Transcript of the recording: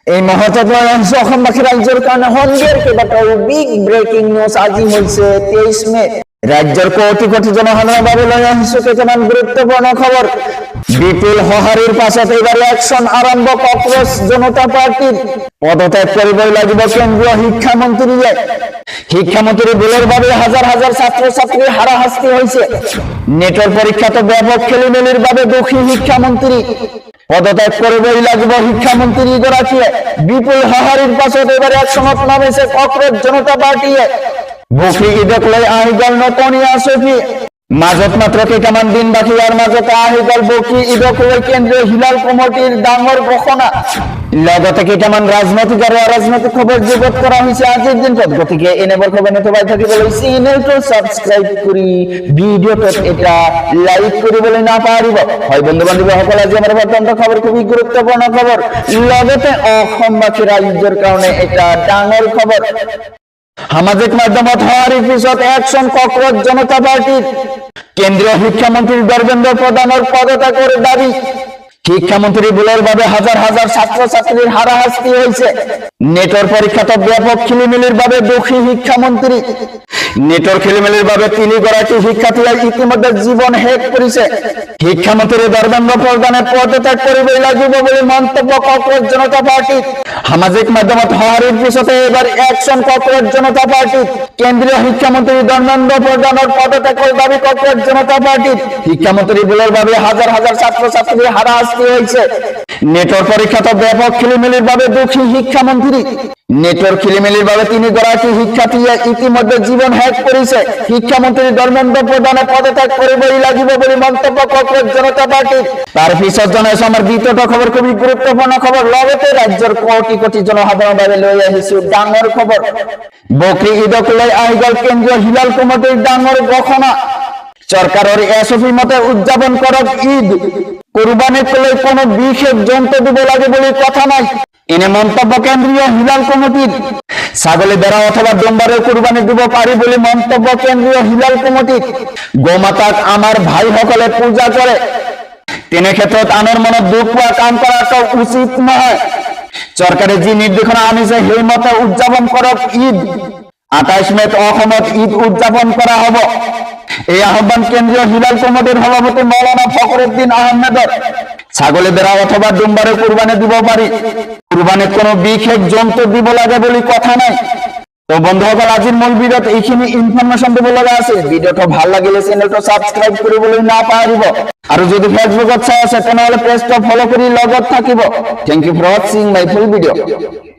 এই মহত্বপূর্ণ অসমবাসী রাজ্যের কারণে হন্দিয়ার কেইবাটাও বিগ ব্রেকিং নিউজ আজি হয়েছে 23 মে। রাজ্যের কোটি কোটি জনসাধারণের বাবে লৈ আহিছো কেইটামান গুৰুত্বপূৰ্ণ খবৰ। বিপুল সঁহাৰিৰ পাছত এইবাৰ একশন আৰম্ভ কংগ্ৰেছ জনতা পাৰ্টিৰ। পদত্যাগ কৰিবই লাগিব কেন্দ্ৰীয় শিক্ষামন্ত্ৰীয়ে। শিক্ষামন্ত্রী ভুলের বাবে হাজার হাজার ছাত্র ছাত্রী হারাহাস্তি হয়েছে। নেটের পরীক্ষাতে ব্যাপক খেলিমেলির বাবে দোষী শিক্ষামন্ত্রী। পদত্যাগ করবই লাগিব শিক্ষামন্ত্রী গৰাকীয়ে। বিপুল সঁহাৰিৰ পাছত এবাৰ একশনত নামিছে কংগ্ৰেছ জনতা পাৰ্টিয়ে। বকৰি ঈদক লৈ আহি গ'ল নটনীয়া ছবি। মাজত মাত্ৰ কেইটামান দিন বাকী, ইয়াৰ মাজতে আহি গ'ল বকৰি ঈদক লৈ কেন্দ্ৰীয় হিলাল কমিটিৰ ডাঙৰ ঘোষণা। লগতে কেইটামান ৰাজনৈতিক আৰু অৰাজনৈতিক খবৰ যোগত কৰা হৈছে আজিৰ দিনটোত। গতিকে এনেবোৰ খবৰ নথবাই থাকিবলৈ চেনেলটো ছাবস্ক্ৰাইব কৰি ভিডিঅ'টোত এটা লাইক কৰিবলৈ নাপাহৰিব। হয় বন্ধু বান্ধৱীসকল, আজি আমাৰ বৰ্তমান খবৰ খুবেই গুৰুত্বপূৰ্ণ খবৰ। লগতে অসমবাসী ৰাজ্যৰ কাৰণে এটা ডাঙৰ খবৰ। সামাজিক মাধ্যমত সঁহাৰিৰ পিছত একশন কংগ্ৰেছ জনতা পাৰ্টিৰ। কেন্দ্ৰীয় শিক্ষামন্ত্ৰী ধৰ্মেন্দ্ৰ প্ৰধানৰ পদত্যাগৰ দাবী। শিক্ষামন্ত্রী ভুলের বাবে হাজার হাজার ছাত্র ছাত্রীর হারাহাস্তি হয়েছে। নেটর পরীক্ষাতে ব্যাপক খেলিমেলির বাবে দোষী শিক্ষামন্ত্রী। নেটর খেলিমেলির বাবে তিনিগৰাকী শিক্ষার্থীয়ে ইতিমধ্যে জীবন হেক করেছে। শিক্ষামন্ত্রী ধর্মেন্দ্র প্রধানে পদত্যাগ করবই লাগিব বলে মন্তব্য কংগ্রেস জনতা পার্টির। সামাজিক মাধ্যমত সঁহাৰিৰ পিছতে এবার একশন কংগ্রেস জনতা পার্টির। কেন্দ্রীয় শিক্ষামন্ত্রী ধর্মেন্দ্র প্রধানের পদত্যাগের দাবি কংগ্রেস জনতা পার্টির। শিক্ষামন্ত্রী ভুলের বাবে হাজার হাজার ছাত্র ছাত্রীর হারাহাস্তি হয়েছে। নেটর পরীক্ষাতে ব্যাপক খেলিমেলির বাবে দোষী শিক্ষামন্ত্রী। নেটর খেলিমেলির বাবে তিনিগৰাকী শিক্ষার্থীয়ে ইতিমধ্যে জীবন হ্যাক করেছে। শিক্ষামন্ত্রী ধর্মেন্দ্র প্রধানে পদত্যাগ করবই লাগিব বলে মন্তব্য কংগ্রেস জনতা পার্টির। তার পিছত জনাইছো আমার দ্বিতীয়টা খবর, খুবই গুরুত্বপূর্ণ খবর। লগতে রাজ্যের কোটি কোটি জনসাধারণের বাবে লৈ আহিছো ডাঙৰ খবর। বকৰি ঈদক লৈ আহি গ'ল কেন্দ্ৰীয় হিলাল কমিটিৰ ডাঙৰ ঘোষণা। সরকারের এসওপি মতে উদযাপন করক ঈদ। কুরবানিক লৈ কোনো বিশেষ জন্তু দিব লাগে বলে কথা নাই, এনে মন্তব্য কেন্দ্রীয় হিলাল কমিটির। ছাগলী বেড়া অথবা ডোম্বারে কুরবানি দিব পারি বলে মন্তব্য কেন্দ্রীয় হিলাল কমিটির। গোমাতাক আমার ভাই সকলে পূজা করে, তেনে ক্ষেত্ৰত আনৰ মনত দুখ পোৱা কাম কৰাটো উচিত নহয়। চৰকাৰে যি নিৰ্দেশনা আনিছে সেই মতে উদযাপন কৰক ঈদ। 28 মেত অসমত ঈদ উদযাপন করা হব। এই আহ্বান কেন্দ্রীয় হিলাল কমিটির সভাপতি মৌলানা ফখরুদ্দিন আহমেদর। ছাগলী বেড়া অথবা ডুম্বারে কুরবানি দিব পারি, কুরবানিত কোনো বিশেষ জন্তু দিব লাগে বলে কথা নাই। তো বন্ধুসকল, আজিৰ মূল ভিডিঅ'ত এইখিনি ইনফৰমেশ্যন দিব লগা আছে। ভিডিঅ'টো ভাল লাগিলে চেনেলটো ছাবস্ক্ৰাইব কৰিবলৈ নাপাহৰিব। আৰু যদি ফেচবুকত চাই আছে তেনেহ'লে পেজটো ফলো কৰি লগত থাকিব। Thank you for watching my full ভিডিঅ'।